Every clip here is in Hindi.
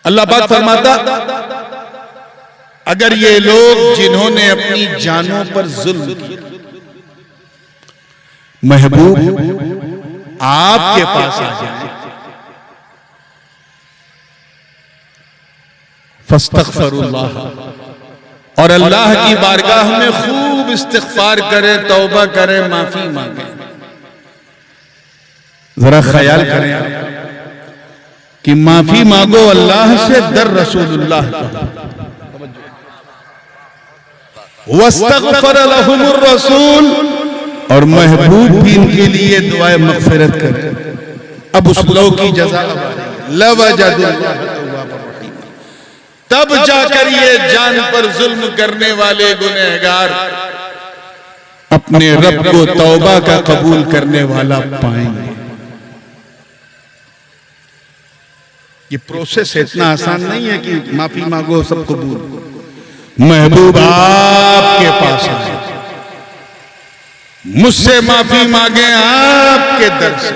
अल्लाह पाक फरमाता, अगर ये लोग जिन्होंने अपनी जानों पर जुल्म किया, महबूब आपके पास आ जाए, फस्तगफिरुल्लाह, और अल्लाह की बारगाह में खूब इस्तिग़फ़ार करे, तौबा करे, माफी मांगे। जरा ख्याल करें कि माफी मांगो अल्लाह से, दर रसूलुल्लाह वस्तग़फ़र लहुमुर रसूल, और महबूब भी इनके लिए दुआए मग़फ़िरत करे। अब उस लोग की जज़ा लवजदुल्लाह तब जाकर ये जान पर जुल्म करने वाले गुनहगार अपने रब को तौबा का कबूल करने वाला पाएंगे। ये प्रोसेस इतना आसान नहीं है कि माफी मांगो सब कबूल। महबूब आपके पास आए, मुझसे माफी मांगे आपके दर से,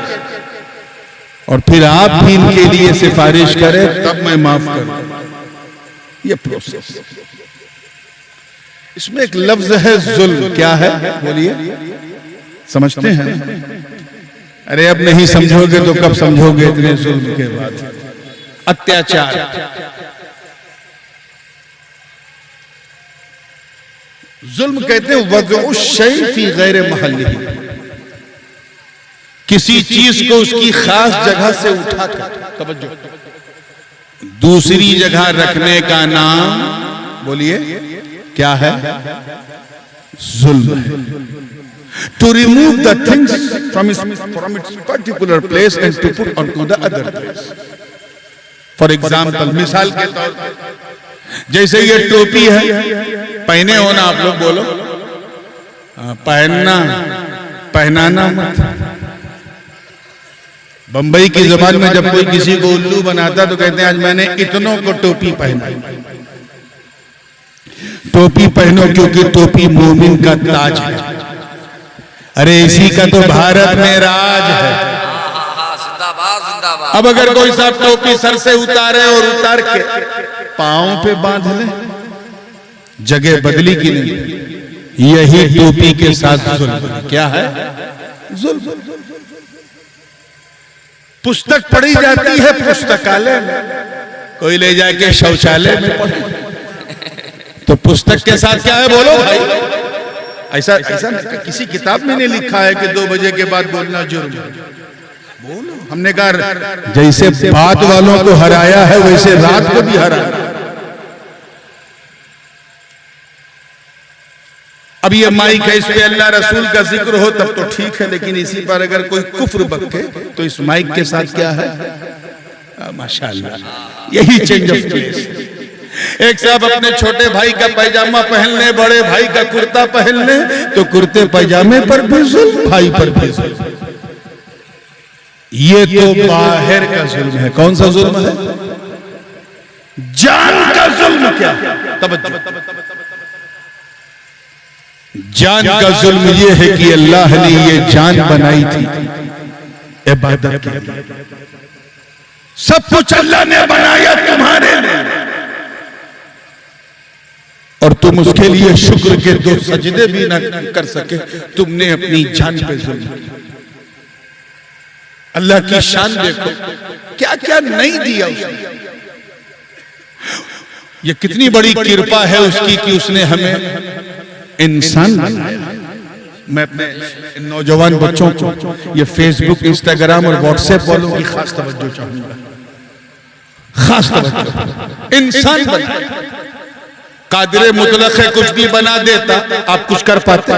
और फिर आप भी इनके लिए सिफारिश करें, तब मैं माफ करूं। ये प्रोसेस, इसमें एक लफ्ज है जुल्म। क्या है बोलिए, समझते हैं? अरे अब नहीं समझोगे तो कब समझोगे इतने जुल्म के बाद। अत्याचार, जुल्म कहते हैं वज़उ शै फी गैर महल्लिही, किसी चीज को उसकी खास जगह से उठाकर, तवज्जो, दूसरी जगह रखने का नाम बोलिए क्या है? जुल्म है। To remove the things from its particular place and to put on to the other place. For example, मिसाल के तौर पर, जैसे ये टोपी है, पहने हो ना आप लोग, बोलो पहनना, पहनाना मत। बंबई की जबान में जब कोई किसी को उल्लू बनाता तो कहते हैं आज मैंने इतनों को टोपी पहनाई। टोपी पहनो क्योंकि टोपी मोमिन का ताज है। अरे इसी का तो भारत में राज है। अब अगर कोई साहब टोपी सर से उतारे और उतार के पांव पे बांध ले, जगह बदली की नहीं। यही टोपी के साथ जुल्म। क्या है? जुल्म। पुस्तक पढ़ी जाती है पुस्तकालय में, कोई ले जाके शौचालय में पढ़े, तो पुस्तक के साथ क्या है बोलो भाई? ऐसा नहीं, किसी किताब में नहीं लिखा है कि 2 बजे के बाद बोलना जुर्म। बोलो, हमने कहा जैसे बात वालों को हराया है वैसे रात को भी हराया। अब ये माइक है, इस पे अल्लाह रसूल का जिक्र हो तब तो ठीक है, लेकिन इसी पर अगर कोई कुफ्र बके तो इस माइक के साथ क्या है? माशाअल्लाह, यही चेंज ऑफ प्लेस। एक साहब अपने छोटे भाई का पैजामा पहन ले, बड़े भाई का कुर्ता पहन ले, तो कुर्ते पैजामे पर भी जुल्म, भाई पर भी जुल्म। ये तो बाहर का जुल्म है। कौन सा जुल्म है? जान का जुल्म। क्या? तवज्जो, जान का जुल्म यह है कि अल्लाह ने ये जान बनाई थी इबादत के लिए। सब कुछ अल्लाह ने बनाया तुम्हारे लिए, और तुम उसके लिए शुक्र के 2 सजदे भी ना कर सके, तुमने अपनी जान पे जुल्म किया। अल्लाह की शान देखो, क्या क्या नहीं दिया उसने। ये कितनी बड़ी कृपा है उसकी कि उसने हमें इंसान बनाया। मैं अपने नौजवान बच्चों को ये फेसबुक, इंस्टाग्राम और व्हाट्सएप वालों की खास तवज्जो चाहूंगा, खास तवज्जो। इंसान बना, कादिर मुतलक है, कुछ भी बना देता, आप कुछ कर पाते?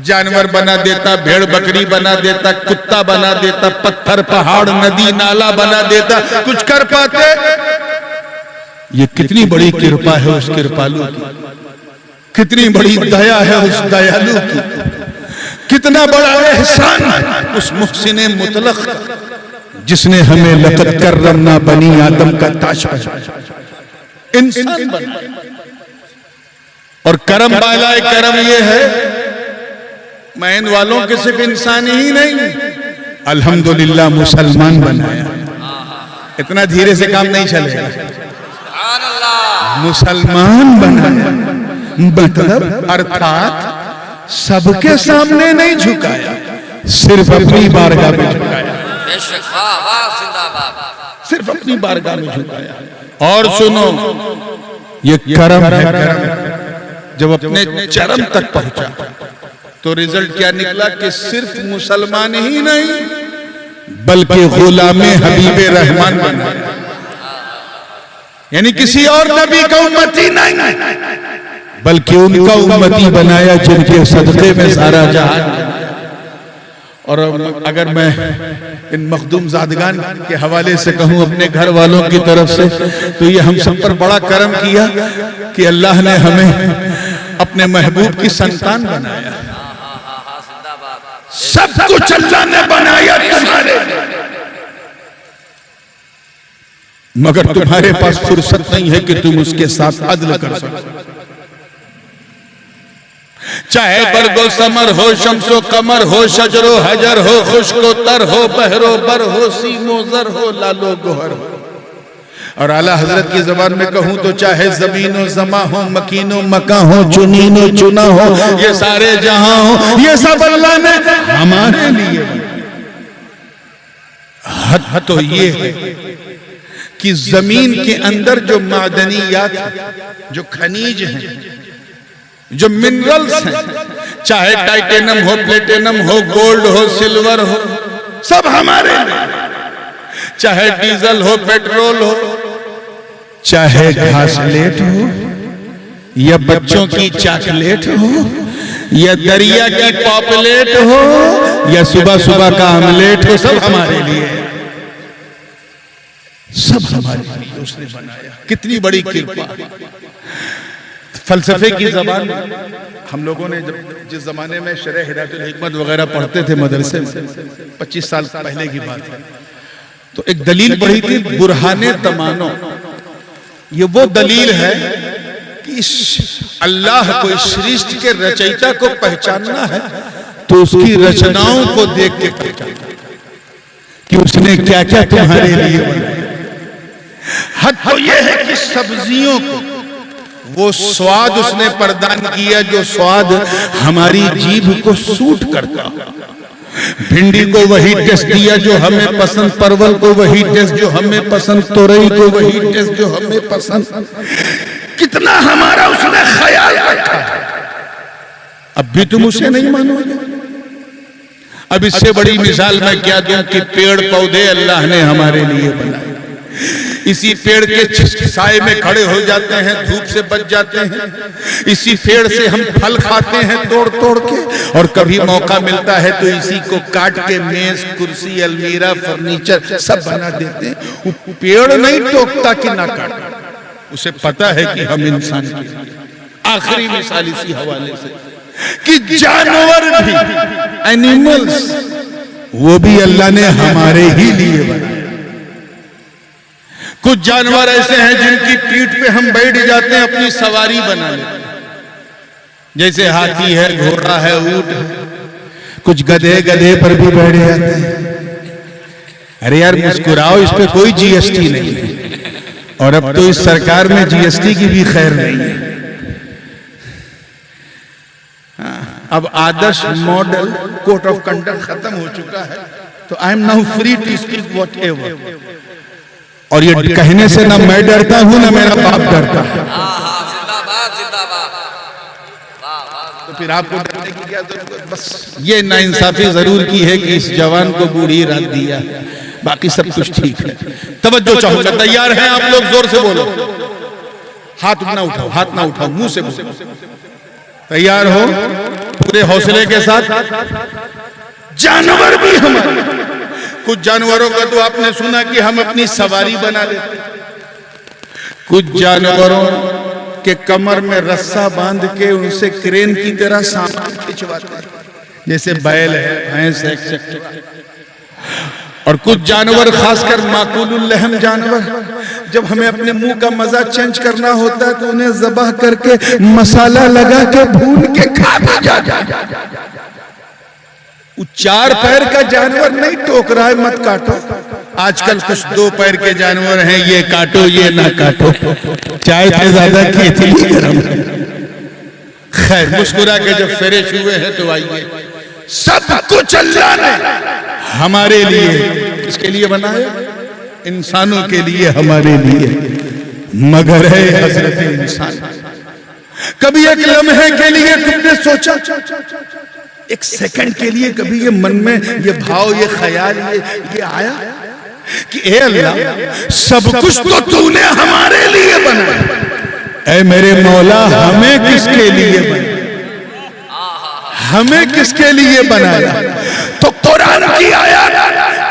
जानवर बना देता, भेड़ बकरी बना देता, कुत्ता बना देता, पत्थर पहाड़ नदी नाला बना देता, कुछ कर पाते? ये कितनी बड़ी कृपा है उस कृपालु की, कितनी बड़ी दया है उस दयालु की, कितना बड़ा एहसान है उस मुहसिने मुतलक का, जिसने हमें लक़द कर्रमना बनी आदम का ताज पहनाया, इंसान बना। और करम बालाए करम ये है, मैं इन वालों के सिर्फ इंसान ही नहीं, अल्हम्दुलिल्लाह मुसलमान बनाया। इतना धीरे से काम नहीं चलेगा। मुसलमान बनाया मतलब अर्थात सबके सामने नहीं झुकाया, सिर्फ अपनी बारगाह में झुकाया, सिर्फ अपनी बारगाह में झुकाया। और सुनो, ये करम है, करम। जब अपने चरम तक पहुंचा तो रिजल्ट क्या निकला कि सिर्फ मुसलमान ही नहीं बल्कि गुलामे हबीबे रहमान बनाया, यानी किसी और नबी का उम्मती नहीं बल्कि उनका उम्मती बनाया जिनके सदक़े में सारा जहान। और अगर मैं इन मखदूम ज़ादगान के हवाले से कहूं अपने घर वालों की तरफ से, तो ये हम सब पर बड़ा करम किया कि अल्लाह ने हमें अपने महबूब की संतान बनाया। सब कुछ अल्लाह ने बनाया तुम्हारे, मगर तुम्हारे पास फुर्सत नहीं है कि तुम उसके साथ अदल कर सको। चाहे बरगो समर हो, शम्सो कमर हो, शजरो हजर हो, खुश्को तर हो, बहरो बर हो, सीनो जर हो, लालो गोहर हो। और आला हजरत की जबान में कहूं तो चाहे जमीनो जमा हो, मकीनो मका हो, चुनीनो चुना हो, ये सारे जहां हो, ये सब अल्लाह ने हमारे लिए। हद तो ये है कि जमीन के अंदर जो मादनियात, जो खनिज हैं, जो मिनरल्स हैं, चाहे टाइटेनियम हो, प्लेटिनम हो, गोल्ड हो, सिल्वर हो, सब हमारे लिए। चाहे डीजल हो, पेट्रोल हो, चाहे घासलेट हो या बच्चों की चॉकलेट हो या दरिया की पॉपलेट हो या सुबह सुबह का आमलेट हो, सब हमारे लिए, सब हमारे लिए उसने बनाया। कितनी बड़ी कृपा। फलसफे की जबान हम लोगों ने जब जिस जमाने में शरह हिदायतुल हिकमत वगैरह पढ़ते थे मदरसे में, 25 साल पहले की बात है, तो एक दलील पढ़ी थी बुरहाने तमानो। ये वो दलील है कि अल्लाह को, इस सृष्टि के रचयिता को पहचानना है तो उसकी रचनाओं को देख के पहचानना कि उसने क्या क्या तुम्हारे लिए बनाया। हद तो यह है कि सब्जियों को वो स्वाद उसने प्रदान किया जो स्वाद हमारी जीभ को सूट करता। भिंडी को वही टेस्ट दिया जो हमें पसंद, परवल को वही टेस्ट जो हमें पसंद, तोरई को वही टेस्ट जो हमें पसंद। कितना हमारा उसने ख्याल रखा। अब भी तुम उसे नहीं मानोगे। अब इससे बड़ी मिसाल मैं क्या दूं कि पेड़ पौधे अल्लाह ने हमारे लिए बनाए। इसी पेड़ के साए में खड़े हो जाते हैं, धूप से बच जाते हैं। इसी पेड़ से हम फल खाते हैं तोड़ तोड़ के, और कभी मौका मिलता है तो इसी को काट के मेज, कुर्सी, अलमीरा, फर्नीचर सब बना देते हैं। वो पेड़ नहीं टोकता कि ना काट, उसे पता है कि हम इंसान के। आखिरी मिसाल इसी हवाले से कि जानवर भी, एनिमल्स, वो भी अल्लाह ने हमारे ही लिए बनाए। कुछ जानवर ऐसे हैं जिनकी पीठ पे हम बैठ जाते हैं, अपनी सवारी बना लेते हैं, जैसे हाथी है, घोड़ा है, ऊंट है। कुछ गधे गधे पर भी बैठ जाते हैं। अरे यार मुस्कुराओ, इस पे कोई जीएसटी नहीं है, और अब तो इस सरकार में जीएसटी की भी खैर नहीं है। अब आदर्श मॉडल कोड ऑफ कंडक्ट खत्म हो चुका है, तो I am now free to speak whatever. और ये कहने से ना मैं डरता हूं ना मेरा बाप डरता है। तो फिर आपको डरने की क्या जरूरत? बस ये नाइंसाफी जरूर की है कि इस जवान को बूढ़ी रात दिया, बाकी सब कुछ ठीक है। तवज्जो चाहूंगा, तैयार हैं आप लोग? जोर से बोलो, हाथ ना उठाओ, हाथ ना उठाओ, मुंह से बोलो। तैयार हो पूरे हौसले के साथ? जानवर भी हमारे, कुछ जानवरों का तो आपने सुना कि हम अपनी सवारी बना लेते। कुछ जानवरों के कमर में रस्सा बांध के उनसे क्रेन की तरह सामान खिंचवाते हैं, जैसे बैल है, भैंस है, एक्सेट्रा। और कुछ जानवर, खासकर माकुलुल लहम जानवर, जब हमें अपने मुंह का मजा चेंज करना होता है तो उन्हें ज़बाह करके मसाला लगा के भून के खा जाता है। चार पैर का जानवर नहीं टोक रहा है मत काटो, आजकल कुछ दो पैर के जानवर हैं, ये काटो ये ना काटो, चाय से ज्यादा की इतनी गरम। खैर मुस्कुरा के जब फ्रेश हुए हैं तो आइए, सब कुछ अल्लाह ने हमारे लिए, किसके लिए बनाया? इंसानों के लिए, हमारे लिए। मगर है हजरत इंसान, कभी एक लम्हे के लिए तुमने सोचा, एक सेकंड के लिए कभी ये मन में ये भाव, ये ख्याल, ये आया कि ए अल्लाह, सब कुछ तो तूने हमारे लिए बनाया, ऐ मेरे मौला हमें किसके लिए बनाया, हमें किसके लिए बनाया? तो कुरान की आयत,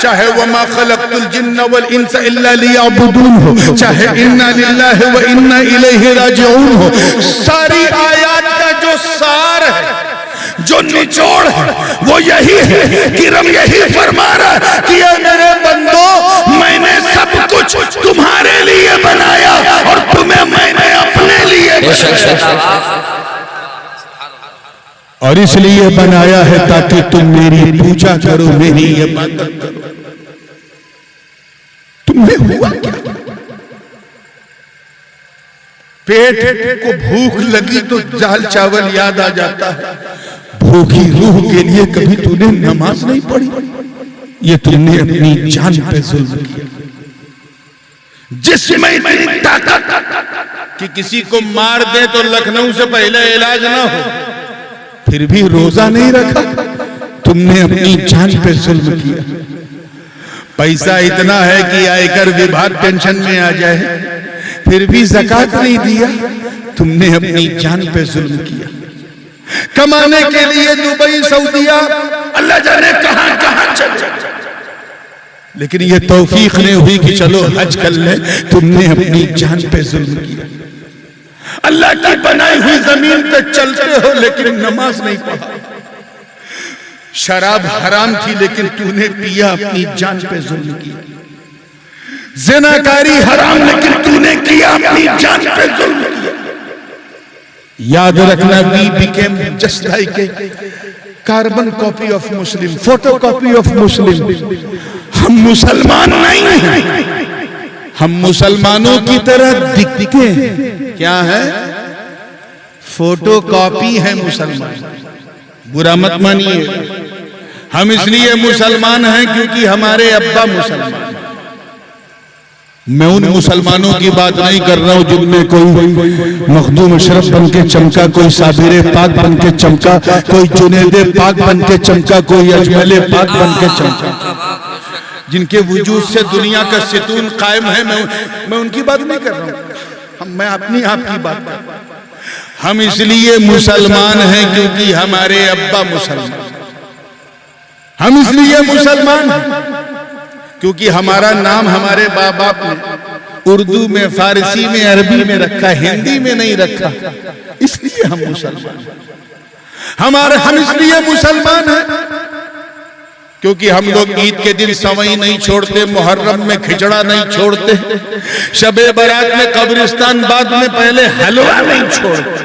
चाहे वमा खलक़तुल जिन्ना वल इंसा इल्ला लियअबुदून हो, चाहे इन्ना लिल्लाहि व इन्ना इलैहि राजिऊन हो, सारी आयत का जो सार है, जो निचोड़ है, वो यही है कि रब यही फरमा रहा है कि ये मेरे बंदो, मैंने सब कुछ तुम्हारे लिए बनाया और तुम्हें मैंने अपने लिए बनाया, और इसलिए बनाया है ताकि तुम मेरी पूजा करो, मेरी इबादत करो। तुम्हें हुआ क्या? पेट को भूख लगी तो दाल चावल याद आ जाता है, भूखी रूह के लिए कभी तूने नमाज नहीं पढ़ी? ये तुमने अपनी जान पे जुल्म किया। जिसमें इतनी ताकत कि किसी को मार दे तो लखनऊ से पहले इलाज ना हो, फिर भी रोजा नहीं रखा, तुमने अपनी जान पे जुल्म किया। पैसा इतना है कि आयकर विभाग टेंशन में आ जाए, फिर भी ज़कात नहीं दिया, तुमने अपनी जान पे जुल्म किया। कमाने के लिए दुबई, सऊदीया, अल्लाह जाने कहां कहां चले, लेकिन ये तौफीक नहीं हुई कि चलो हज कर ले, तुमने अपनी जान पे जुल्म किया। अल्लाह की बनाई हुई जमीन पे चलते हो लेकिन नमाज नहीं पढ़ा, शराब हराम थी लेकिन तूने पिया, अपनी जान पे जुल्म किया। ज़िनाकारी हराम लेकिन तूने किया, अपनी जान पे जुल्म किया। याद रखना, we became just like a carbon copy of Muslim, photo copy of Muslim. हम मुसलमान नहीं हैं, हम मुसलमानों की तरह दिखते हैं, क्या है? फोटो कॉपी है मुसलमान। बुरा मत मानिए, हम इसलिए मुसलमान हैं क्योंकि हमारे अब्बा मुसलमान। मैं उन मुसलमानों की बात नहीं कर रहा हूं जिनमें कोई मखदूम अशरफ बन के चमका, कोई साबिर पाक बन के चमका, कोई जुनैद पाक बन के चमका, कोई अजमल पाक बन के चमका, जिनके वजूद से दुनिया का सितून कायम है। मैं उनकी बात नहीं कर रहा हूं, मैं अपनी आपकी बात कर रहा हूं। हम इसलिए मुसलमान हैं क्योंकि हमारे अब्बा मुसलमान। हम इसलिए मुसलमान हैं क्योंकि हमारा नाम हमारे बाप बाप ने उर्दू में, फारसी में, अरबी में रखा, हिंदी में नहीं रखा, इसलिए हम मुसलमान। हम इसलिए मुसलमान हैं क्योंकि हम लोग ईद के दिन सवई नहीं छोड़ते, मुहर्रम में खिचड़ा नहीं छोड़ते, शबे बारात में कब्रिस्तान, बाद में पहले हलवा नहीं छोड़ते।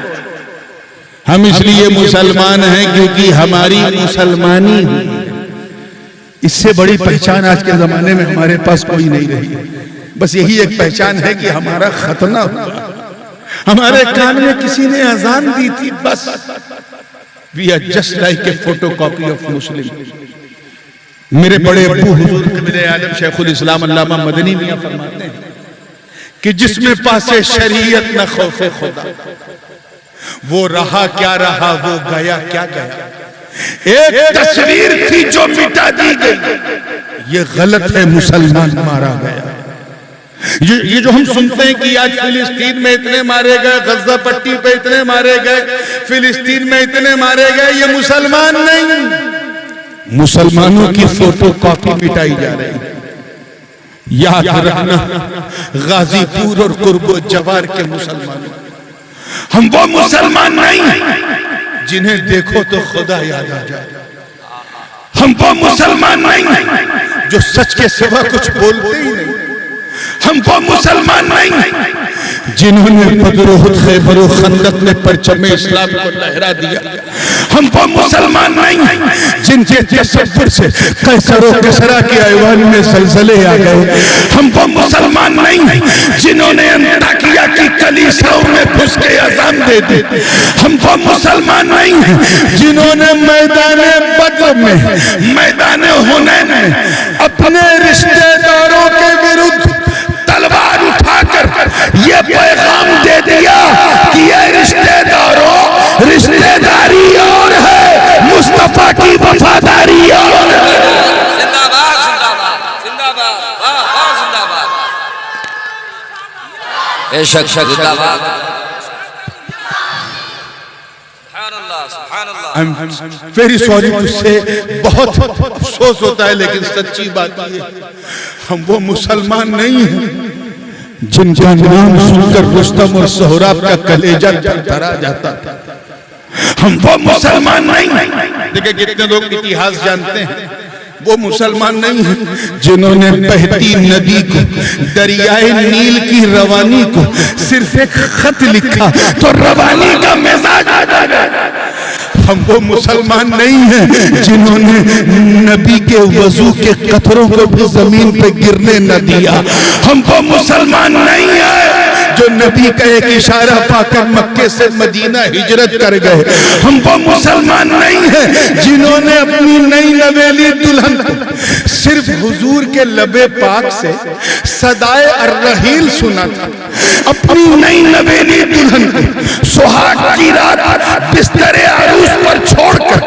हम इसलिए मुसलमान हैं क्योंकि हमारी मुसलमानी, इससे बड़ी पहचान आज के जमाने में हमारे पास कोई नहीं रही। बस यही एक पहचान है कि हमारा खतना हुआ, हमारे कान में किसी ने अजान दी थी, बस। We are just like a photo copy of Muslim. मेरे बड़े अब्बू हुजूर क़िबले आलम शेखुल इस्लाम अल्लामा मदनी मियां फरमाते हैं कि जिसमें पासे शरीयत न खौफे खुदा, वो रहा क्या रहा, वो गया क्या गया। एक तस्वीर थी जो मिटा दी गई, ये गलत है, मुसलमान मारा गया। ये जो हम सुनते हैं कि आज फिलिस्तीन में इतने मारे गए, गजा पट्टी पे इतने मारे गए, फिलिस्तीन में इतने मारे गए, ये मुसलमान नहीं, मुसलमानों की फोटो कॉपी मिटाई जा रही। याद रखना, गाजीपुर और कुर्बो जवार के मुसलमानों, हम वो मुसलमान नहीं जिन्हें देखो तो खुदा याद आ जाए। हम वो मुसलमान नहीं जो सच के सिवा कुछ बोलते ही नहीं। हम वो मुसलमान नहीं जिन्होंने बदर उहद खैबर और खंदक में परचम इस्लाम को लहरा दिया। हम वो मुसलमान नहीं हैं जिनके तसव्वुर से कैसर और किसरा के ऐवान में ज़लज़ले आ गए। हम वो मुसलमान नहीं हैं जिन्होंने अंताकिया की कलीसियाओं में घुस के अज़ान दे दी। हम वो मुसलमान नहीं हैं जिन्होंने मैदान बद्र में, मैदान हुनैन में अपने रिश्तेदारों के विरुद्ध तलवार उठाकर ये पैगाम दे दिया कि ये रिश्तेदारों, रिश्तेदारी और है, मुस्तफा की वफादारी और है। जिंदाबाद जिंदाबाद जिंदाबाद, वाह वाह जिंदाबाद, बेशक जिंदाबाद। I am very sorry to say, बहुत अफसोस होता है लेकिन सच्ची बात ये, हम वो मुसलमान नहीं हैं जिनका नाम सुनकर रुस्तम और सोहराब का कलेजा थरथरा जाता था। हम वो मुसलमान नहीं हैं, देखिए कितने लोग इतिहास जानते हैं, वो मुसलमान नहीं हैं जिन्होंने बहती नदी को, दरियाए नील की रवानी को सिर्फ एक खत लिखा तो रवानी का मिजाज आ जाएगा। हम वो मुसलमान नहीं हैं जिन्होंने नबी के वजू के कतरों को भी जमीन पे गिरने न दिया। हम वो मुसलमान नहीं हैं जो नबी का एक इशारा पाकर मक्के से मदीना हिजरत कर गए। हम वो मुसलमान नहीं हैं जिन्होंने अपनी नई नवेली दुल्हन सिर्फ हुजूर के लबे पाक से सदाए अर्रहील सुना था। अपनी नई नवेली दुल्हन सुहाग की रात बिस्तरे अरूस पर छोड़कर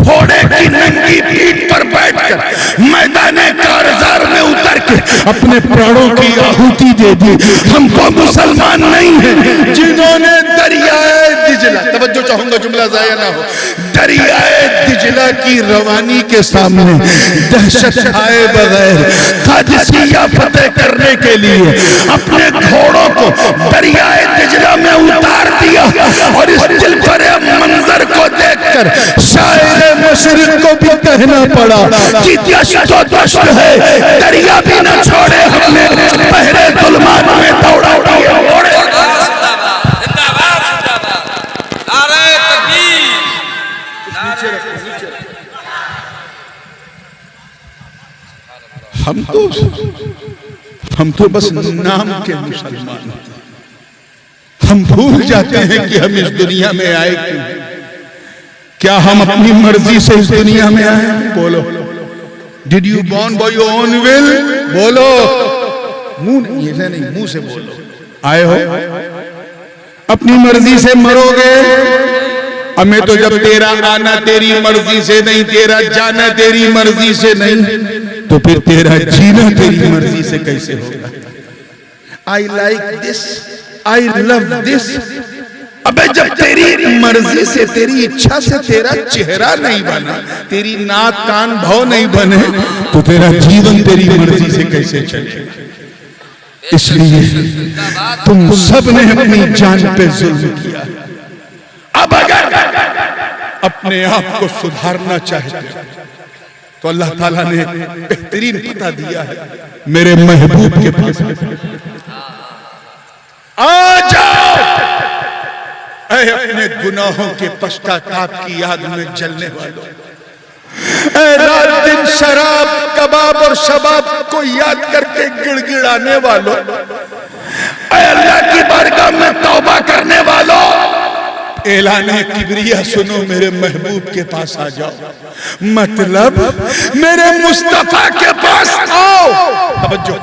घोड़े की नंगी पीठ पर बैठकर मैदाने कारजार में उतर के अपने प्राणों की आहुति दे दी। हम वो मुसलमान नहीं हैं जिन्होंने दरियाए दिजला, तवज्जो चाहूंगा जुमला जाया ना हो, दरियाए दिजला की रवानी के सामने दहशत खाए बगैर कादिसिया फतेह करने के लिए अपने घोड़ों को दरियाए दिजला में उतार दिया। और इस दिल भरे मंजर को देखकर शायर मशरिक को भी कहना पड़ा कि दश्त तो दश्त है, दरिया भी न छोड़े, हमने पहरे जुल्मात में दौड़ा दिया। हम तो बस नाम के मुसलमान, हम भूल जाते हैं कि हम इस दुनिया में आए क्यों। क्या हम अपनी मर्जी से इस दुनिया में आए? बोलो, did you born by your own will? बोलो, मुंह नहीं, मुंह से बोलो। आए हो, अपनी मर्जी से मरोगे। हमें तो जब तेरा आना तेरी मर्जी से नहीं, तेरा जाना तेरी मर्जी से नहीं, तो फिर तेरा जीना तेरी मर्जी से कैसे होगा? I like this, I love this. अबे जब तेरी मर्जी से, तेरी इच्छा से तेरा चेहरा नहीं बना, तेरी नाक कान भौं नहीं बने, तो तेरा जीवन तेरी मर्जी से कैसे चलेगा? इसलिए तुम सब ने अपनी जान पे जुल्म किया। अब अगर अपने आप को सुधारना चाहते तो अल्लाह ताला ने बेहतरीन पता दिया है, मेरे महबूब के पास आ जाओ। ऐ अपने गुनाहों के पश्चाताप की याद में जलने वालों, ऐ रात दिन शराब कबाब और शबाब को याद करके गिड़गिड़ाने वालों, ऐ अल्लाह की बारगाह में तौबा करने वालों, ऐलाने किबरिया सुनो, मेरे महबूब के पास आ जाओ। मतलब मेरे मुस्तफा के पास आओ। तवज्जो,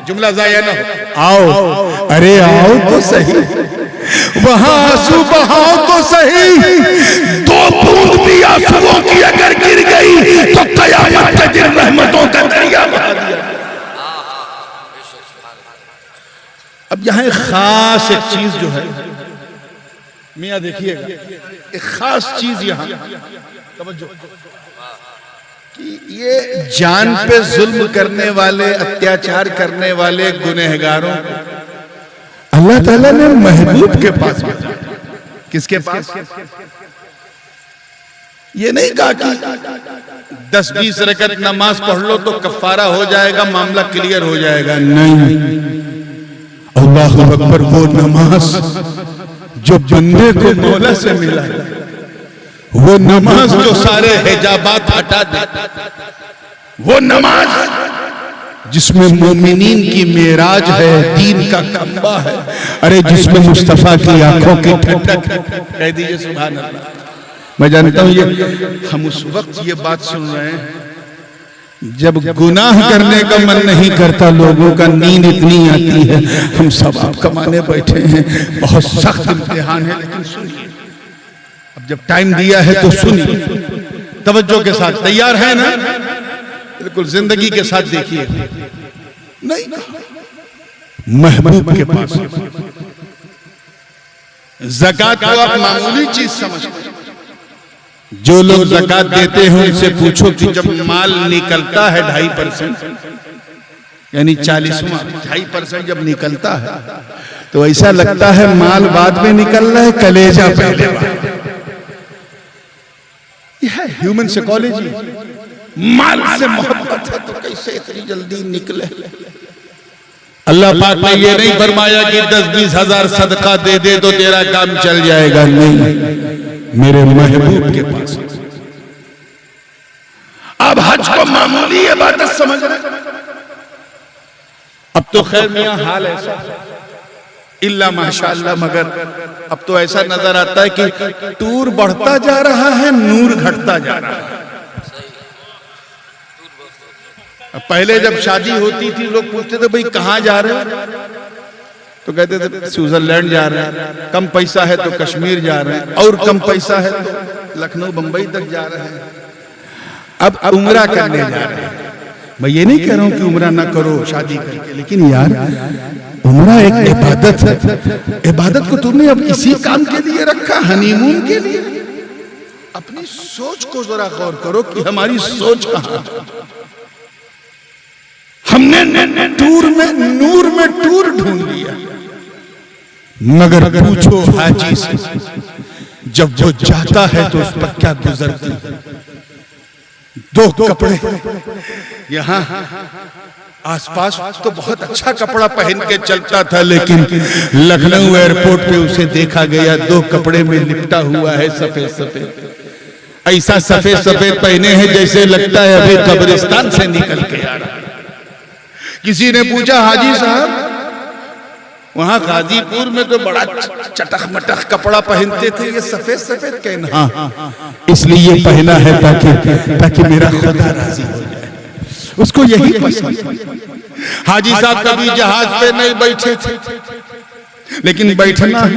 जुमला जाया ना हो, आओ। अरे आओ तो सही, वहां आंसू बहाओ तो सही। दो बूंद भी आंसुओं की अगर गिर गई तो कयामत के दिन रहमतों का दरिया बहा दिया। अब यहाँ एक खास एक चीज जो है, मियां देखिएगा, एक खास चीज यहाँ कि ये जान पे जुल्म करने वाले, अत्याचार करने वाले गुनहगारों को अल्लाह ताला ने महबूब के पास भेजा। किसके पास? ये नहीं कहा कि 10-20 रकत नमाज पढ़ लो तो कफारा हो जाएगा, मामला क्लियर हो जाएगा। नहीं, अल्लाहु अकबर, वो नमाज जो बंदे को मौला से मिला, वो नमाज जो सारे हिजाबात हटा दे, वो नमाज जिसमें मोमिनीन की मेराज है, दीन का खंबा है, अरे जिसमें मुस्तफा की आंखों की ठंडक है। कह दीजिए सुभान अल्लाह। मैं जानता हूं ये हम उस वक्त ये बात सुन रहे हैं जब गुनाह करने का मन नहीं करता, लोगों का नींद इतनी आती है, हम सब आप कमाने बैठे हैं, बहुत सख्त इम्तिहान है, लेकिन सुनिए, अब जब टाइम दिया है तो सुनिए तवज्जो के साथ। तैयार है ना? बिल्कुल जिंदगी के साथ देखिए। नहीं, महबूब के पास ज़कात को आप मामूली चीज समझते हैं। जो लोग ज़कात देते हैं उनसे पूछो कि जब माल निकलता है 2.5%, यानी 40वां 2.5% जब निकलता है तो ऐसा लगता है माल बाद में निकल रहा है, कलेजा पहले। यह है ह्यूमन साइकोलॉजी। माल से मोहब्बत है तो कैसे इतनी जल्दी निकले। अल्लाह पाक ने ये नहीं फरमाया कि 10-20 हजार सदका दे दे तो तेरा काम चल जाएगा, नहीं, मेरे महबूब के पास। अब हज को मामूली इबादत समझ रहे। अब तो खैर मियां हाल ऐसा इल्ला माशाअल्लाह, मगर अब तो ऐसा नजर आता है कि टूर बढ़ता जा रहा है, नूर घटता जा रहा है। पहले जब शादी होती थी लोग पूछते थे भाई कहाँ जा रहे हो, तो कहते थे स्विट्जरलैंड जा रहे हैं, कम पैसा है तो कश्मीर जा रहे हैं, और कम पैसा है तो लखनऊ बंबई तक जा रहे हैं। अब उम्रा करने जा रहे हैं। मैं ये नहीं कह रहा हूं कि उम्रा ना करो शादी करके, लेकिन यार उम्रा एक इबादत है। इबादत को तुमने अब इसी काम के लिए रखा, हनीमून के लिए। अपनी सोच को जरा गौर करो कि हमारी सोच कहां है। हमने टूर में नूर में टूर ढूंढ लिया, मगर पूछो हाजी से जब वो जाता है तो उस पर क्या गुजरती है। 2 कपड़े यहाँ आसपास तो बहुत अच्छा कपड़ा पहन के चलता था, लेकिन लखनऊ एयरपोर्ट पे उसे देखा गया 2 कपड़े में लिपटा हुआ है, सफेद सफेद। ऐसा सफेद सफेद पहने हैं जैसे लगता है अभी कब्रिस्तान से निकल के आ रहा है। किसी ने पूछा हाजी साहब वहां गाजीपुर में तो बड़ा चटक मटक कपड़ा पहनते थे, ये सफेद सफेद कहना? हाँ, इसलिए पहना है ताकि मेरा खुदा राजी हो जाए, उसको यही पसंद। हाजी साहब कभी जहाज पे नहीं बैठे थे, लेकिन बैठना है,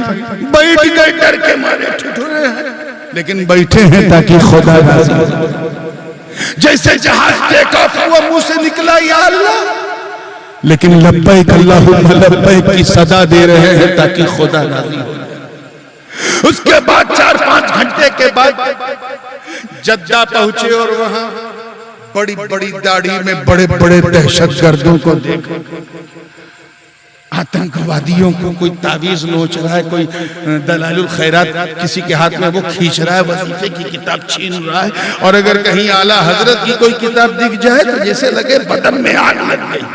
बैठ गए डर के मारे ठिठुरे हैं, लेकिन बैठे हैं ताकि खुदा राजी हो जाए। जैसे जहाज टेक ऑफ हुआ मुंह से निकला या अल्लाह, लेकिन लब्बैक अल्लाहुम्मा लब्बैक की सदा दे रहे हैं ताकि खुदा राजी हो जाए। उसके बाद 4-5 घंटे के बाद जद्दा पहुंचे और वहां बड़ी बड़ी दाढ़ी में बड़े बड़े दहशतगर्दों को देखा, आतंकवादियों को। कोई तावीज नोच रहा है, कोई दलालुल खैरात किसी के हाथ में वो खींच रहा है, वजीफे की किताब छीन रहा है, और अगर कहीं आला हजरत की कोई किताब दिख जाए तो जैसे लगे बदन में आग लग गई।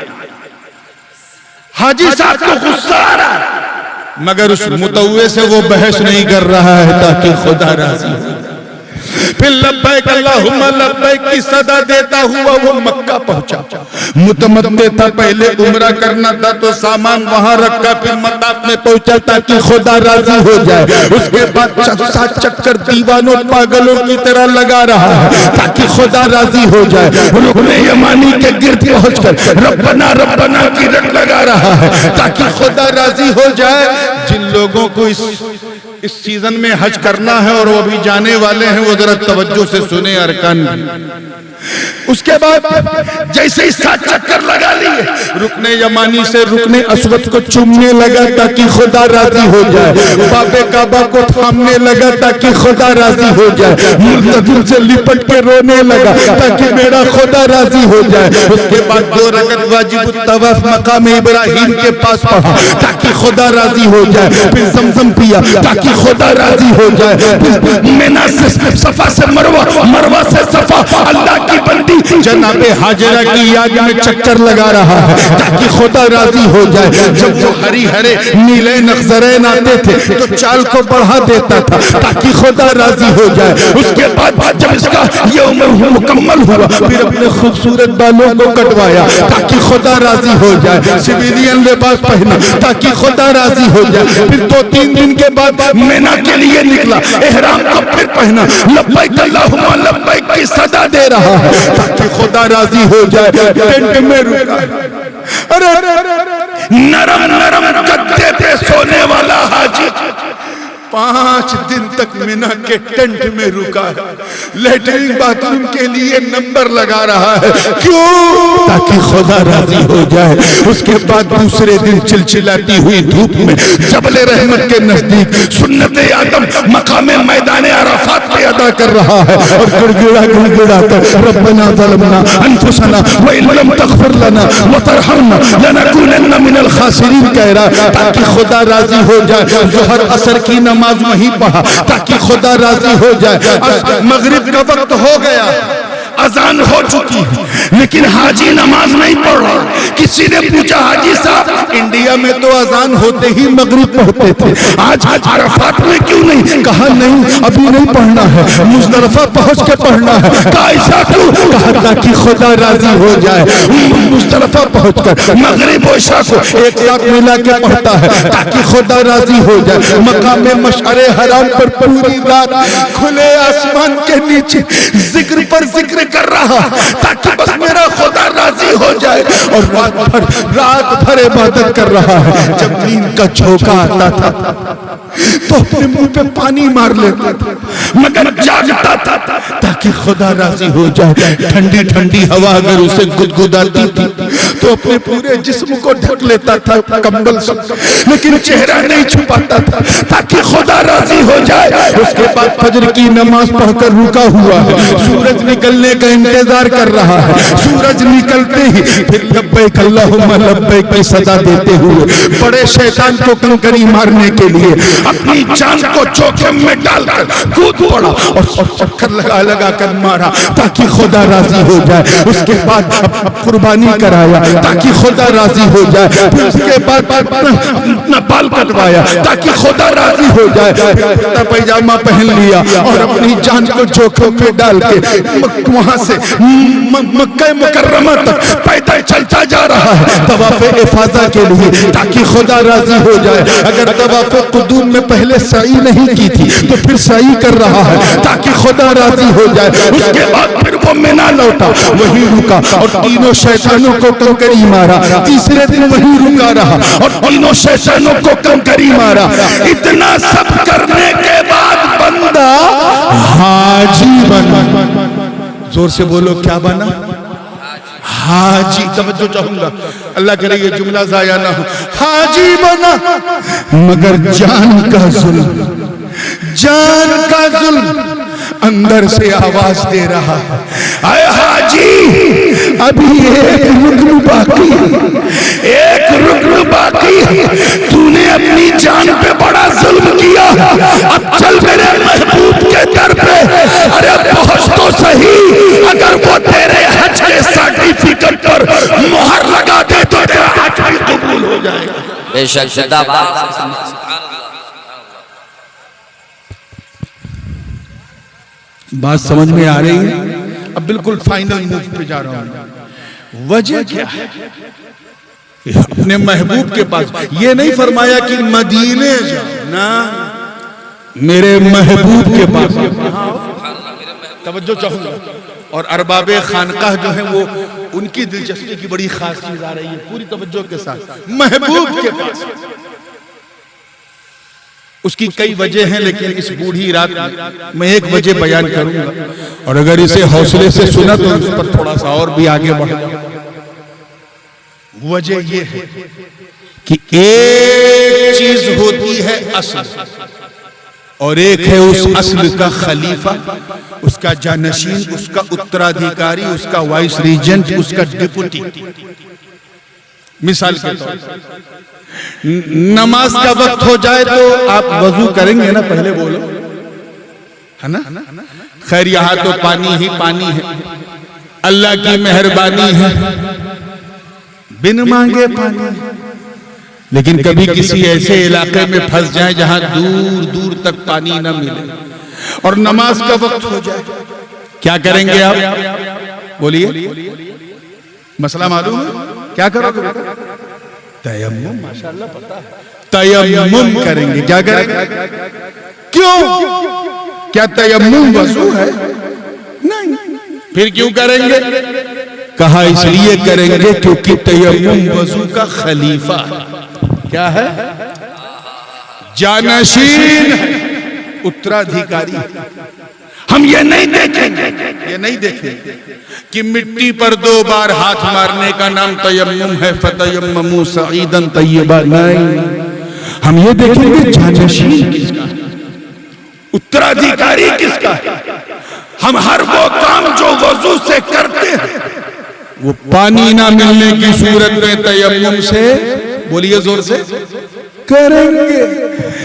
हाजी साहब को गुस्सा आ रहा है, मगर उस मुतव्वे से वो बहस नहीं कर रहा है ताकि खुदा राजी हो। फिर लब्बैक अल्लाहुम्मा लब्बैक की सदा देता हुआ वो मक्का पहुंचा। मुतमत्ते था, पहले उम्रा करना था तो सामान वहां रखा, फिर मताफ में पहुंचा ताकि खुदा राजी हो जाए। उसके बाद 7 चक्कर दीवानों पागलों की तरह लगा रहा है ताकि खुदा राजी हो जाए। रुकने यमानी के गिर्द पहुंचकर रब्बना रब्बना की रट लगा रहा है ताकि खुदा राजी हो जाए। जिन लोगों को इस सीजन में हज करना है और वो भी जाने वाले हैं, वो जरा तवज्जो से सुने अरकान। उसके बाद जैसे ही 7 चक्कर लगा लिए, रुकने यमानी से रुकने अस्वद को चूमने लगा ताकि खुदा राजी हो जाए। बाबे काबा को थामने लगा ताकि खुदा राजी हो जाए। मुल्तजिम से लिपट के रोने लगा ताकि मेरा खुदा राजी हो जाए। उसके बाद 2 रकत वाजिब तवाफ मकाम इब्राहिम के पास पढ़ा ताकि खुदा राजी हो जाए। फिर ज़मज़म पिया ताकि खुदा राजी हो जाए। मिना से सफा से मरवा, मरवा से सफा, अल्लाह की बंदी जनाबे हाजरा की याद में चक्कर लगा रहा है ताकि खुदा राजी हो जाए। जब वो हरी हरे नीले नक्शरैन आते थे तो चाल को बढ़ा देता था ताकि खुदा राजी हो जाए। उसके बाद जब इसका यौम मुकम्मल हुआ फिर अपने खूबसूरत बालों को कटवाया ताकि खुदा राजी हो जाए। सिविलियन लिबास पहना ताकि खुदा राजी हो जाए। फिर 2-3 दिन के बाद मीना के लिए निकला, एहराम को फिर पहना, लब्बैक अल्लाहुम्मा लब्बैक की सदा दे रहा है ताकि खुदा राजी हो जाए। टेंट में रुका, अरे नरम नरम गद्दे पे सोने वाला हाजी 5 दिन तक मीना के टेंट में रुका है। लेटरिन बाथरूम के लिए नंबर लगा रहा है, क्यों? ताकि खुदा राजी हो जाए। उसके बाद दूसरे दिन चिलचिलाती हुई धूप में जबल रहमत के नजदीक सुन्नत आदम मकाम मैदान अराफात पे अदा कर रहा है और गिड़गिड़ा कर रब्बना ज़लमना अनफुसना व इन लम तग़फिर लना व तरहमना लनकूनन्ना मिनल खासिरीन कह रहा ताकि खुदा राजी हो जाए। ज़ोहर असर की नमाज वहीं पढ़ा ताकि खुदा राजी हो जाए। मगरिब का वक्त हो गया, अजान हो चुकी है लेकिन हाजी नमाज नहीं पढ़ रहा। किसी ने पूछा, हाजी साहब इंडिया में तो अजान होते ही मगरिब पढ़ते थे, आज अरफात में क्यों नहीं? कहा नहीं, अभी नहीं पढ़ना है, मुज़दलिफा पहुंच के पढ़ना है। ऐसा क्यों? कहा ताकि खुदा राजी हो जाए। मुज़दलिफा पहुंचकर मगरिब और इशा को एक साथ मिला के पढ़ता है ताकि खुदा राजी हो जाए। मकाम मशअरे हराम पर पूरी रात खुले आसमान के नीचे जिक्र पर जिक्र कर रहा ताकि बस मेरा खुदा राजी हो जाए। और रात भर इबादत कर रहा है। जब नींद का झोंका आता था तो अपने मुंह पे पानी मार लेता था मगर जागता था ताकि खुदा राजी हो जाए। ठंडी ठंडी हवा अगर उसे गुदगुदाती थी तो अपने पूरे जिस्म को ढक लेता था कंबल से, लेकिन चेहरा नहीं छुपाता था ताकि खुदा राजी हो जाए। उसके बाद फजर की नमाज पढ़कर रुका हुआ है, सूरज निकलने का इंतजार कर रहा है। सूरज निकलते ही फिर लब्बैक अल्लाहुम्मा लब्बैक की सदा देते हुए बड़े शैतान को कंकरी मारने के लिए अपनी जान को जोखिम में डालकर कूद पड़ा और चक्कर लगा लगा कर मारा ताकि खुदा राजी हो जाए। उसके बाद कुर्बानी कराया ताकि खुदा राजी हो जाए। फिर उसके बाद अपना बाल कटवाया ताकि खुदा राजी हो जाए। कुर्ता पैजामा पहन लिया और अपनी जान को जोखिम में डाल के वहां से मक्का मुकर्रमा तक पैदल चलता जा रहा है तवाफ़ इफाज़ा के लिए ताकि खुदा राजी हो जाए। अगर तवाफ़ कुदूम में पहले सई नहीं की थी तो फिर सई कर रहा है ताकि खुदा राजी हो जाए। उसके बाद फिर वो मिना लौटा, वहीं रुका और तीनों शैतानों को कंकरी मारा। तीसरे दिन वहीं रुका रहा और तीनों शैतानों को कंकरी मारा। इतना सब करने के बाद बंदा हाजी बना। जोर से बोलो, क्या बना? हाजी। तवज्जो चाहूंगा, अल्लाह करे ये जुमला जाया ना हो। हाजी बना मगर जान का जुल्म, जान का जुल्म अंदर से आवाज दे रहा है, आए हाजी अभी एक रुकन बाकी है, एक रुकन बाकी है। तूने अपनी जान पे बड़ा जुल्म किया, अब चल मेरे महबूब के दर पे। अरे पहुंच तो सही, अगर वो तेरे हज के सर्टिफिकेट पर मोहर लगा दे तो तेरा हज भी कबूल हो जाएगा। बेशक जिंदाबाद। बात समझ में आ रही है? अब बिल्कुल फाइनल मूव पे जा रहा हूं। वजह क्या है? अपने महबूब के पास ये नहीं फरमाया कि मदीने जाओ ना, मेरे महबूब के पास। तवज्जो चाहूंगा। और अरबाबे खानकाह जो है वो उनकी दिलचस्पी की बड़ी खास चीज आ रही है, पूरी तवज्जो के साथ महबूब के पास। उसकी कई वजह हैं लेकिन इस बूढ़ी रात में मैं एक वजह बयान करूंगा और अगर इसे हौसले से सुना तो उस पर थोड़ा सा और भी आगे बढ़। वजह यह है कि एक चीज होती है असल और एक है उस असल का खलीफा, उसका जानशीन, उसका उत्तराधिकारी, उसका वाइस रीजेंट, उसका डिप्टी। मिसाल के तौर पर नमाज का वक्त हो जाए तो आप वजू करेंगे ना, पहले बोलो, है ना? खैर यहाँ तो पानी ही पानी है, अल्लाह की मेहरबानी है, बिन मांगे पानी। लेकिन कभी किसी ऐसे इलाके में फंस जाए जहां दूर दूर तक पानी ना मिले और नमाज का वक्त हो जाए, क्या करेंगे आप? बोलिए, मसला मालूम है? क्या करोगे? तयम्मुम, माशाअल्लाह पता है, तयम्मुम करेंगे। क्या करेंगे? क्यों? क्या तयम्मुम वजू है? नहीं। फिर क्यों करेंगे? कहा इसलिए करेंगे क्योंकि तयम्मुम वजू का खलीफा है। क्या है? जानशीन, उत्तराधिकारी। हम ये नहीं देखेंगे कि मिट्टी पर 2 बार हाथ मारने का नाम तयम्मुम है, फतयम्ममू सईदन तय्यबा। नहीं, हम ये देखेंगे जानशीन किसका है, उत्तराधिकारी किसका है। हम हर वो काम जो वजू से करते हैं वो पानी ना मिलने की सूरत में तयम्मुम से, बोलिए जोर से, करेंगे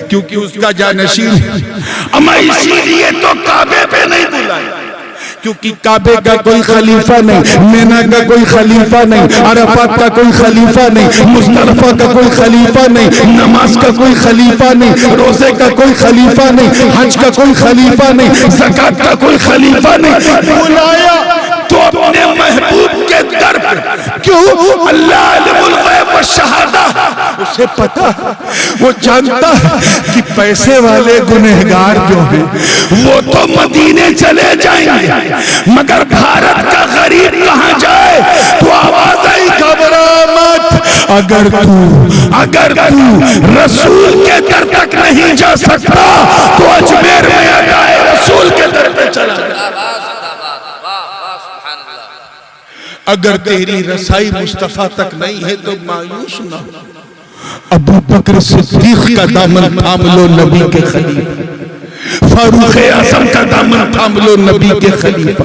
क्योंकि उसका जानशीन है। अमा इसीलिए तो काबे पे नहीं बुलाया, क्योंकि काबे का कोई खलीफा नहीं, मीना का कोई खलीफा नहीं, अरफात का कोई खलीफा नहीं, मुज़दलिफा का कोई खलीफा नहीं, नमाज का कोई खलीफा नहीं, रोजे का कोई खलीफा नहीं, हज का कोई खलीफा नहीं, ज़कात का कोई खलीफा नहीं। बुलाया तो अपने महबूब के दर पे। क्यों? अल्लाह अलिमुल गैब व शहादा, उसे पता, वो जानता है कि पैसे वाले गुनहगार जो हैं वो तो मदीने चले जाएंगे, मगर भारत का गरीब कहां जाए? तो आवाज आई, घबरा मत, अगर तू रसूल के दर तक नहीं जा सकता तो अजमेर में अदाए रसूल के दर पे चला जा। अगर तेरी रसाई मुस्तफा तक नहीं है तो मायूस ना हो। अबू बकर सिद्दीक का दामन थाम लो, नबी के खलीफा। फारूक आजम का दामन थाम लो, नबी के खलीफा।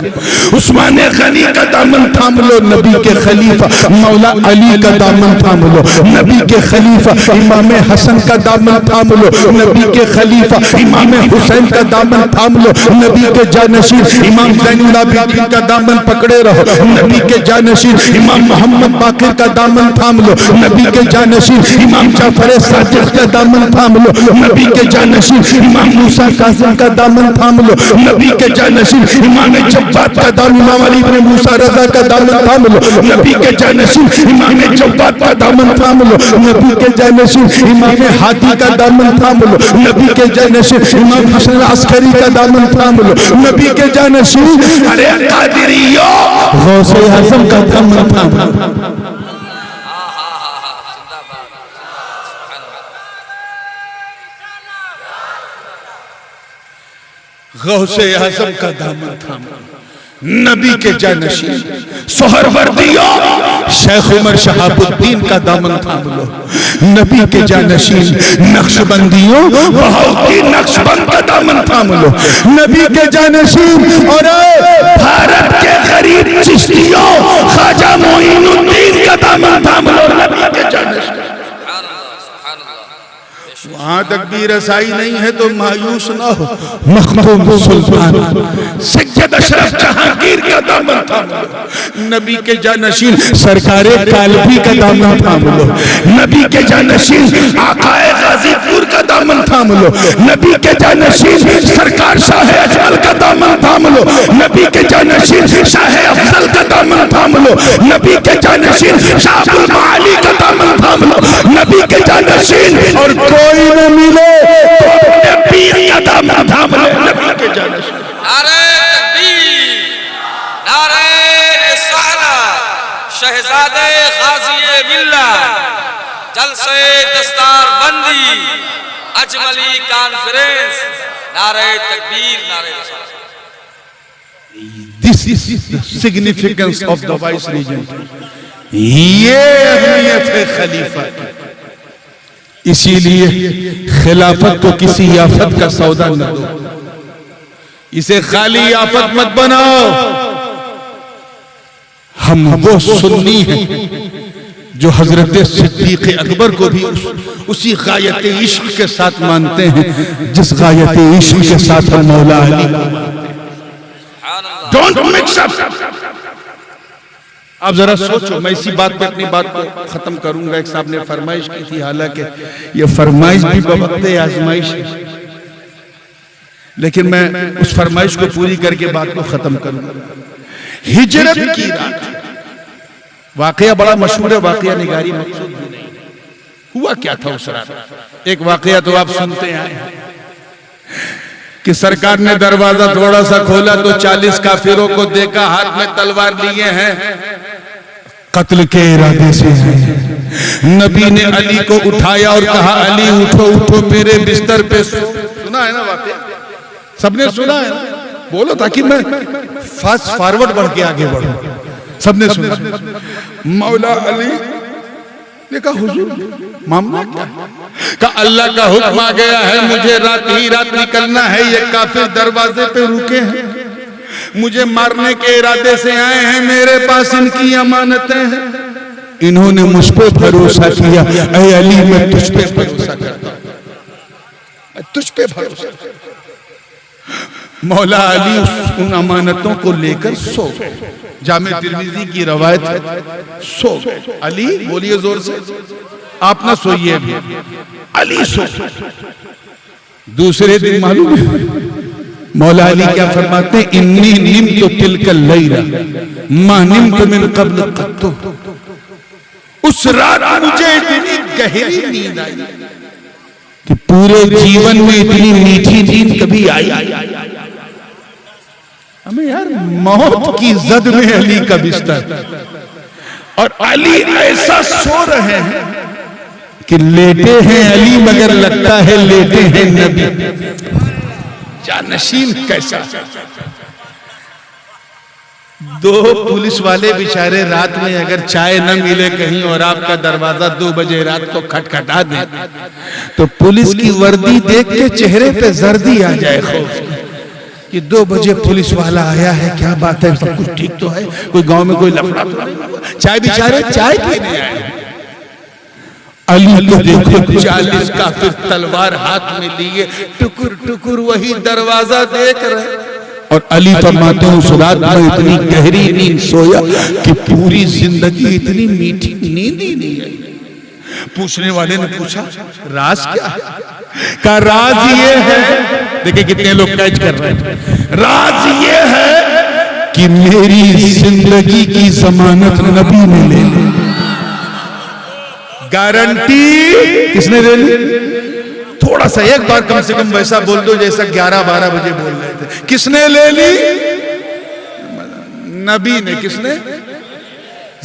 उस्मान गनी का दामन थाम लो, नबी के खलीफा। मौला अली का दामन थाम लो, नबी के खलीफा। इमाम हसन का दामन थाम लो, नबी के खलीफा। इमाम हुसैन का दामन थाम लो, नबी के जानशीन। इमाम ज़ैनुल आबिदीन का दामन पकड़े रहो, नबी के जानशीन। इमाम मोहम्मद बाकिर का दामन थाम लो, नबी के जानशीन। इमाम जाफर सादिक का दामन थाम लो, नबी के जानशीन। इमाम मूसा कासिम का दामन थाम लो, नबी के जानशीन। इमाम जब्बात का दामन, इमाम अली इब्न मूसा रज़ा का दामन थाम लो, नबी के जानशीन। इमाम जब्बात का दामन थाम लो, नबी के जानशीन। इमाम हादी का दामन थाम लो, नबी के जानशीन। इमाम हसन अस्करी का दामन थाम लो, नबी के जानशीन। अरे कादिरियो, गौसे आज़म का दामन थाम लो। गौसे आज़म का दामन थाम लो, नबी के जानशीन। सोहरवर्दियों, शेख उमर शहाबुद्दीन का दामन थाम लो, नबी के जानशीन। नक्शबंदियों, बहाउद्दीन नक्शबंद का दामन थाम लो, नबी के जानशीन। और भारत के गरीब चिश्तियों, ख्वाजा मोइनुद्दीन का दामन थाम लो, नबी के जानशीन। वहां तक भी रसाई नहीं है तो मायूस ना हो। मखदूम सुल्तान सैयद अशरफ जहांगीर का दामन थाम लो, नबी के जानशीन। सरकारे कालबी का दामन थाम लो, नबी के जानशीन। आकाए गाजीपुर का दामन थाम लो, नबी के जानशीन। सरकार शाह अजमल का दामन थाम लो, नबी के जानशीन। शाह अफजल का दामन थाम लो, नबी के जानशीन। शाह अब्दुल माली का दामन थाम लो, नबी के जानशीन। और कोई न मिले तो अपने पीर का दामन थाम लो, नबी के जानशीन। नारे तकबीर, नारे रिसालत, शहजादे गाज़ी मिल्लत, जलसे दस्तारबंदी, अजमली कॉन्फ्रेंस, नारे तकबीर, नारे रिसालत। This is the significance of the vice regent. ये अहमियत है खलीफा की। इसीलिए खिलाफत को किसी याफत का सौदा न दो, इसे खाली याफत मत बनाओ। हम वो सुन्नी हैं जो हजरत सिद्दीक अकबर को भी उसी गायत इश्क के साथ मानते हैं जिस गायत इश्क के साथ हम मौला अली को मानते हैं। Don't mix up. आप जरा सोचो, मैं इसी बात पे अपनी बात को खत्म करूंगा। एक साहब ने फरमाइश की थी, हालांकि ये फरमाइश भी बवक्ते आजमाइश है, लेकिन मैं उस फरमाइश को पूरी करके बात को खत्म करूंगा। हिजरत की रात, वाकया बड़ा मशहूर है, वाकया निगारी मकसूद भी नहीं। हुआ क्या था उस रात? एक वाकया तो आप सुनते आए कि सरकार ने दरवाजा थोड़ा सा खोला तो 40 काफिरों को देखा, हाथ में तलवार लिए हैं, कत्ल के इरादे से हैं। नबी ने अली को उठाया और कहा, अली उठो उठो मेरे बिस्तर पे। सुना है ना वाकया, सबने सुना है ना? बोलो ताकि मैं फास्ट फॉरवर्ड बढ़ के आगे बढ़ूं। सबने सुना। मौला अली ने कहा, हुजूर मामला क्या? कहा, अल्लाह का हुक्म आ गया है, मुझे रात ही रात निकलना है। ये काफिर दरवाजे पे रुके हैं, मुझे मारने के इरादे से आए हैं, मेरे पास इनकी अमानतें हैं। इन्होंने मुझ पे भरोसा किया। ऐ अली, मैं तुझ पे भरोसा करता हूं, तुझ पे भरोसा। मौला अली उन अमानतों को लेकर सो गए। जामे तिर्मिज़ी की रवायत है, सो अली, बोलिए जोर से, आप ना सोइए भी, अली सो। दूसरे दिन मालूम है मौला अली क्या फरमाते? इन्नी निम्तु तिलकल लैला मा निम्तु मिन क़ब्ल क़त्तु। उस रात मुझे इतनी गहरी नींद आई कि पूरे जीवन में इतनी मीठी नींद कभी आई। हमें यार मौत की जद में अली का बिस्तर, और अली ऐसा सो रहे हैं कि लेटे हैं अली मगर लगता है लेटे हैं नबी। जानशीन कैसा। दो पुलिस वाले बेचारे रात में अगर चाय न मिले कहीं और आपका दरवाजा 2 बजे रात को खटखटा दे, तो पुलिस की वर्दी देख के चेहरे पे जर्दी आ जाए खौफ कि 2 बजे पुलिस वाला आया है, क्या बात है, सब कुछ ठीक तो है, कोई गांव में कोई लफड़ा तो नहीं? चाय बेचारे चाय पीने आए। अली को देखो 40 काफिर तलवार हाथ में लिए टुकुर टुकुर वही दरवाजा देख रहे, और अली फरमाते हैं उस रात में इतनी गहरी नींद सोया कि पूरी जिंदगी इतनी मीठी नींद ही नहीं आई। पूछने वाले ने पूछा, राज क्या? का राज ये है, देखिए कितने लोग कैच कर रहे हैं, राज ये है कि मेरी जिंदगी की जमानत नबी ने ले ली। गारंटी किसने ले ली? थोड़ा सा एक बार कम से कम वैसा बोल दो जैसा 11-12 बजे बोल रहे थे। किसने ले ली? नबी ने। किसने?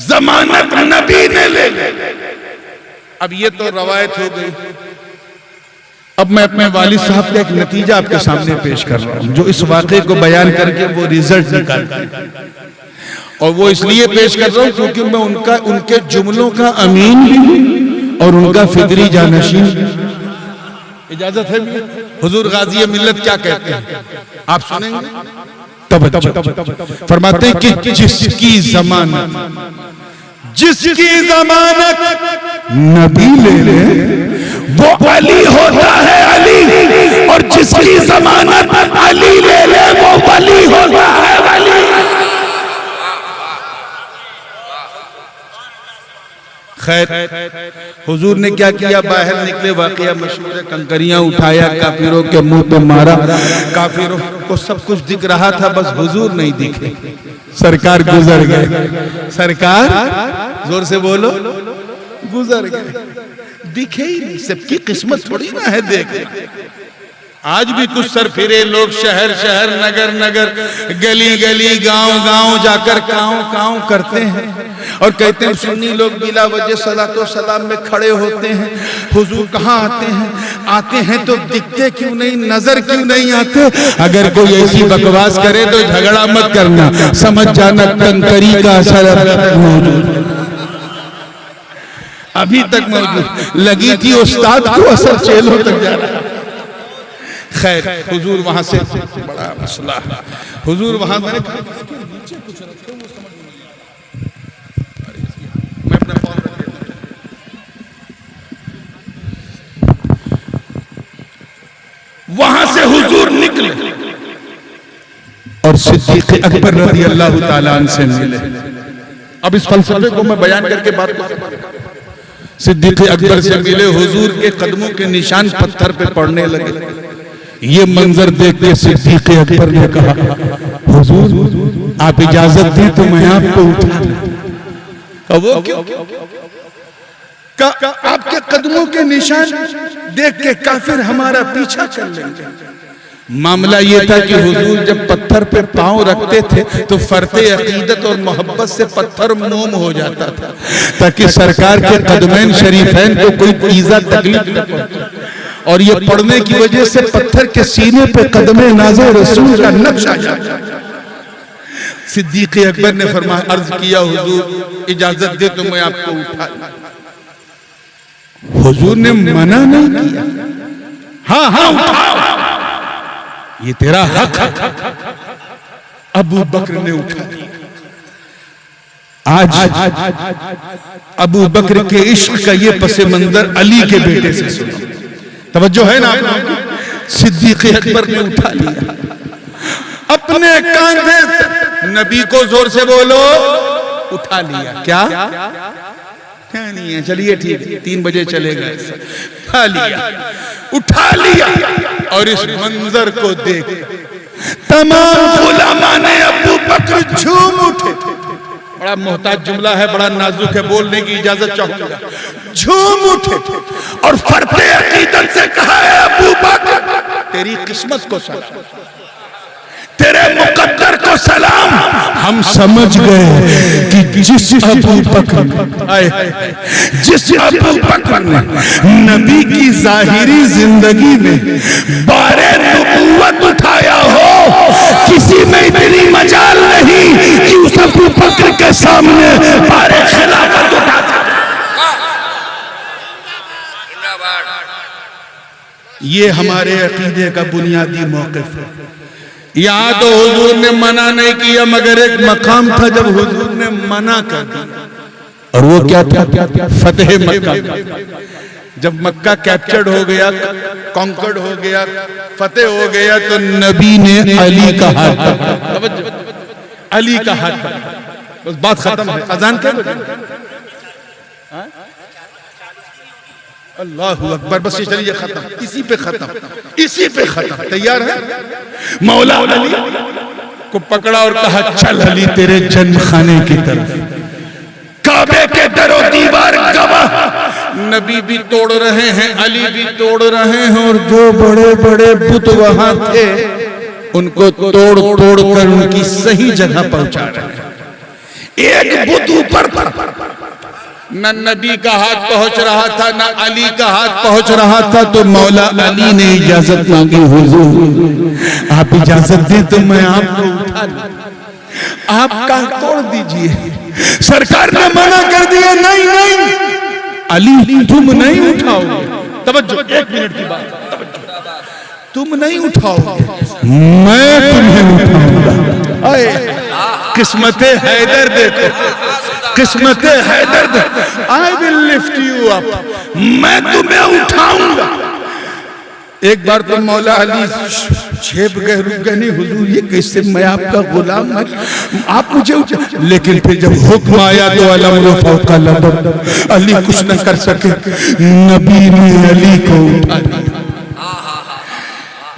जमानत नबी ने ले ली। अब ये तो रवायत हो गई। अब मैं अपने वालिद साहब का एक नतीजा आपके सामने पेश कर रहा हूं, जो इस वाक़े को बयान करके वो रिजल्ट निकालते हैं, और वो इसलिए पेश कर रहा हूं क्योंकि मैं उनके जुमलों का अमीन भी हूं और उनका फिक्री जानशीन। इजाजत है? हुजूर गाजी मिल्लत क्या कहते हैं आप सुनेंगे? तब फरमाते हैं कि जिसकी जमानत नबी ले ले वो अली होता है अली, और जिसकी जमानत अली ले ले वो वली होता है वली। खैर, हुजूर ने क्या किया? बाहर निकले, वाकया मशहूर है, कंकरियां उठाया, काफिरों के मुंह पे मारा। काफिरों को सब कुछ दिख रहा था, बस हुजूर नहीं दिखे। सरकार गुजर गए। सरकार, जोर से बोलो, गुजर गए, दिखे ही नहीं। सबकी किस्मत थोड़ी ना है देखे। आज भी कुछ सरफिरे लोग शहर शहर, नगर नगर, गली गली, गांव गांव जाकर काँव काँव करते हैं और कहते हैं सुन्नी लोग बिला वजह सलातो सलाम में खड़े होते हैं। हुजूर कहाँ आते हैं? आते हैं तो दिखते क्यों नहीं, नजर क्यों नहीं आते? अगर कोई ऐसी बकवास करे तो झगड़ा मत करना, समझ जाना कंकरी का असर मौजूद, अभी तक मौजूद। लगी थी उस्ताद को, असर चेलों तक जा रहा है। खैर, हुजूर वहां से, बड़ा मसला, हुजूर वहां मैं अपना फोन रख देता हूं। वहां से हुजूर निकले और सिद्दीक़ अकबर रज़ी अल्लाह ताला अन्हु से मिले। अब इस फलसफे को मैं बयान करके बात सिद्दीक़ अकबर से मिले, हुजूर के कदमों के निशान पत्थर पे पड़ने लगे। ये मंजर देख के सिद्दीक़ अकबर ने कहा, हुजूर आप इजाजत दी तो मैं आपको उठा लूं। वो क्यों? आपके कदमों के निशान देख के काफिर हमारा पीछा कर लेंगे। मामला ये था कि हुजूर जब पत्थर पे पांव रखते थे तो फरते अकीदत और मोहब्बत से पत्थर मोम हो जाता था, ताकि सरकार के कदमैन शरीफैन को कोई ईजा तकलीफ न पहुंचे। और ये पढ़ने की वजह से पत्थर के सीने पे कदमे नाज़े रसूल का नक्श आ जाता। सिद्दीक़ अकबर ने फरमाया, अर्ज किया हुजूर इजाजत दे तो मैं आपको उठा लूं। हुजूर ने मना नहीं किया, हाँ हाँ उठाओ, ये तेरा हक है। अबू बकर ने उठा लिया। आज अबू बकर के इश्क का ये पसे मंजर अली के बेटे से सुनो, तवज्जो है ना? सिद्दीक़ अकबर ने उठा लिया, अपने कांधे से नबी को जोर से बोलो उठा लिया। क्या नहीं है, चलिए ठीक है, 3 बजे चलेगा। उठा लिया, उठा लिया। और इस मंजर को देख तमाम उलमा ने अबू बकर झूम उठे। बड़ा मोहताज जुमला है, बड़ा नाजुक है, बोलने की इजाजत चाहूंगा। झूम उठे और फरते अकीदत से कहा है, अबू बकर तेरी किस्मत को सलाम, तेरे मुकद्दर को सलाम। हम समझ गए कि जिस अबू बकर ने नबी की जाहिरी जिंदगी में बारे नबूवत उठाया हो, किसी में इतनी मजाल नहीं कि उस अबू बकर के सामने बारे खिलाफत उठा सके। ये हमारे अकीदे का बुनियादी मौक़िफ़ है। यहाँ तो हुजूर ने मना नहीं किया, मगर एक मकाम था जब हुजूर ने मना कर दिया, और वो क्या था? फतेह मक्का। जब मक्का कैप्चर्ड हो गया, कॉन्कर्ड हो गया, फतेह हो गया, तो नबी ने अली का हाथ पकड़ा। अली का हाथ पकड़ा, बस बात खत्म है। अजान क्या बजे? अल्लाहु अकबर। बस ये चलिए खत्म, इसी पे खत्म, इसी पे खत्म। तैयार है? मौला अली को पकड़ा और कहा, चल अली तेरे जन्म खाने की तरफ। काबे के दरो दीवार गवाह, नबी भी तोड़ रहे हैं, अली भी तोड़ रहे हैं, और जो बड़े बड़े बुत वहां थे उनको तोड़ तोड़ कर उनकी सही जगह पहुंचा रहे हैं। एक बुत ऊपर था, न नबी का हाथ पहुंच रहा था, न अली का हाथ पहुंच रहा था। तो मौला अली ने इजाजत मांगी, हुजूर आप इजाजत दें तो मैं आपको उठा लूं, आप का तोड़ दीजिए। सरकार ने मना कर दिया, नहीं नहीं अली तुम नहीं उठाओगे। तवज्जो, 1 मिनट की बात, तुम नहीं उठाओगे, मैं तुम्हें उठाऊंगा। किस्मते हैदर देखो, किस्मते हैदर देखो। I will lift you up, मैं तुम्हें उठाऊंगा। एक बार तो मौला अली छेप गए, रुक गए, नहीं हुजूर ये कैसे, मैं आपका गुलाम, आप मुझे उठा। लेकिन फिर जब हुक्म आया तो अलम फौका लदब, अली कुछ न कर सके, नबी ने अली को उठा लिया।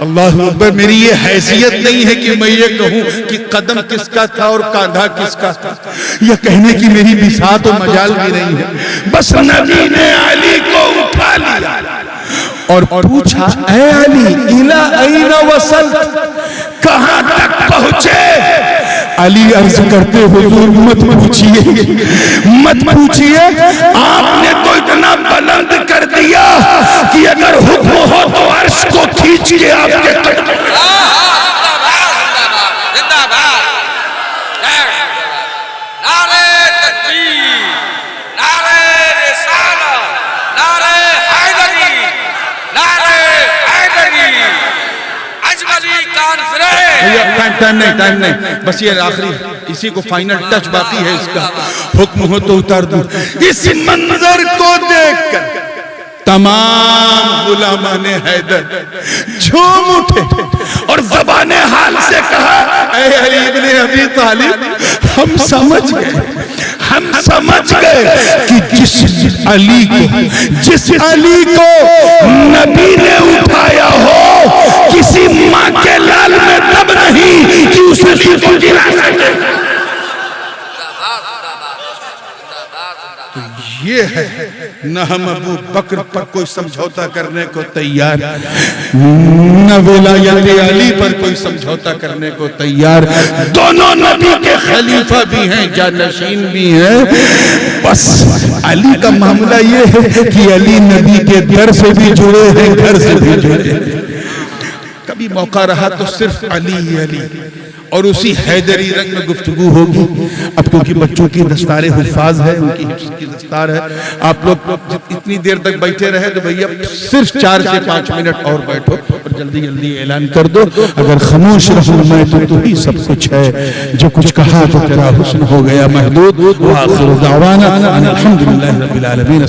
अल्लाह अकबर। मेरी ये हैसियत नहीं है कि मैं ये कहूं कि कदम किसका था और कांधा किसका था, यह कहने की मेरी बिसात और मजाल भी नहीं है। बस नबी ने अली को उठा लिया और पूछा, ऐ अली इला ऐना वसल, कहां तक पहुंचे? अली अर्ज करते, हुजूर मत पूछिए, मत पूछिए, आपने तो इतना बुलंद कर दिया कि अगर हुक्म हो तो अर्श को खींच के आपके कदम। जिंदाबाद, नारे तकबीर, नारे रिसालत, नारे हैदरी, नारे हैदरी, अजमली कॉन्फ्रेंस। टाइम नहीं, बस ये आखिरी, इसी को फाइनल टच बाकी है इसका। हुक्म हो तो उतार दूं। इस मंजर को देखकर तमाम उलमा ने हैदर झूम उठे और ज़बाने हाल से कहा, ऐ अली इब्ने अबी तालिब, हम समझ गए, हम समझ गए कि जिस अली को नबी ने उठाया हो, किसी माँ के लाल में दम नहीं कि उस अली को गिरा सके। तो ये है न हम अबू बकर पर कोई समझौता करने को तैयार, न विलायत अली पर कोई समझौता करने को तैयार। दोनों नबी के खलीफा भी हैं, जानशीन भी हैं। बस अली का मामला ये है कि अली नबी के दर से भी जुड़े हैं, घर से भी जुड़े हैं। कभी मौका रहा तो सिर्फ अली ही अली और उसी हैदरी रंग में गुफ्तगू होगी। अब क्योंकि बच्चों की दस्तार हुफ़ाज़ है, उनकी हिफ्ज़ की दस्तार है, आप लोग इतनी देर तक बैठे रहे तो भैया सिर्फ 4 से 5 मिनट और बैठो और जल्दी जल्दी ऐलान कर दो। अगर खामोश रहूं मैं तो तू ही सब कुछ है, जो कुछ कहा तो तेरा हुस्न हो गया महदूद। व आखिर दावाना अनिल हम्दुलिल्लाहि रब्बिल आलमीन।